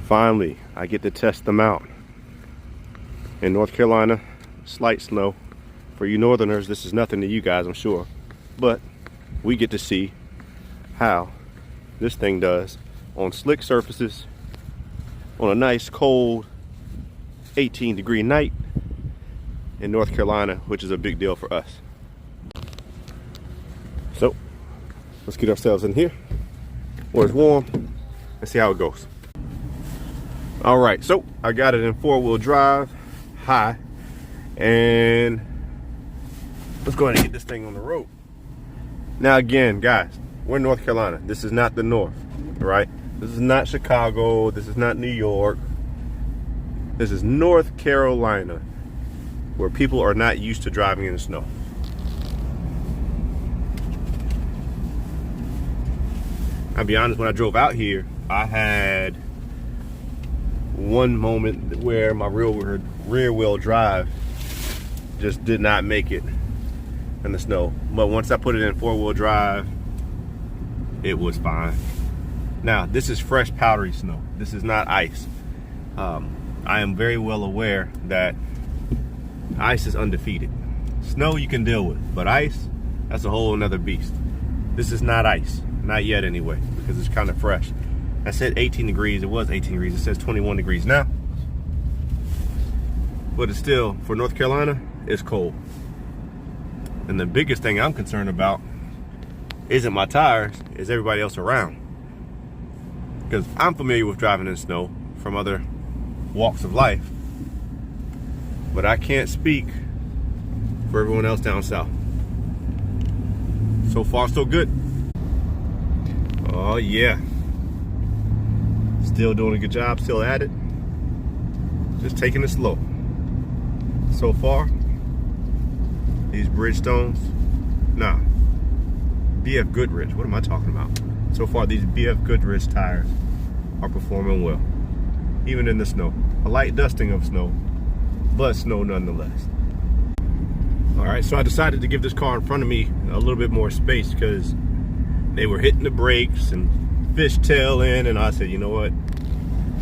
Finally, I get to test them out. In North Carolina, slight snow. For you northerners, this is nothing to you guys, I'm sure. But we get to see how this thing does on slick surfaces on a nice cold 18-degree night in North Carolina, which is a big deal for us. So let's get ourselves in here where it's warm and see how it goes. All right, so I got it in 4-wheel drive, high, and let's go ahead and get this thing on the road. Now again, guys, we're in North Carolina. This is not the North, right? This is not Chicago. This is not New York. This is North Carolina, where people are not used to driving in the snow. I'll be honest, when I drove out here, I had one moment where my rear wheel drive just did not make it in the snow. But once I put it in 4-wheel drive, it was fine. Now, this is fresh powdery snow. This is not ice. I am very well aware that ice is undefeated. Snow you can deal with, but ice, that's a whole another beast. This is not ice, not yet anyway, because it's kind of fresh. I said 18 degrees, it was 18 degrees, it says 21 degrees now. But it's still, for North Carolina, it's cold. And the biggest thing I'm concerned about isn't my tires, is everybody else around. Because I'm familiar with driving in snow from other walks of life, but I can't speak for everyone else down south. So far, so good. Oh yeah. Still doing a good job, still at it. Just taking it slow. So far, these Bridgestones, nah, BF Goodrich, what am I talking about? So far, these BF Goodrich tires are performing well, even in the snow. A light dusting of snow, but snow nonetheless. All right, so I decided to give this car in front of me a little bit more space because they were hitting the brakes and fishtailing, and I said, you know what?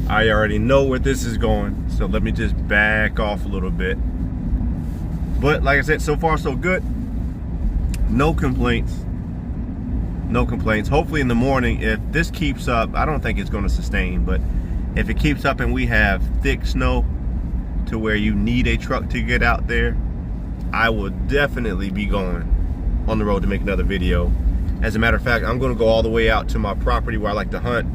I already know where this is going, so let me just back off a little bit. But like I said, so far so good. No complaints. No complaints. Hopefully in the morning, if this keeps up, I don't think it's going to sustain, but if it keeps up and we have thick snow to where you need a truck to get out there, I will definitely be going on the road to make another video. As a matter of fact, I'm going to go all the way out to my property where I like to hunt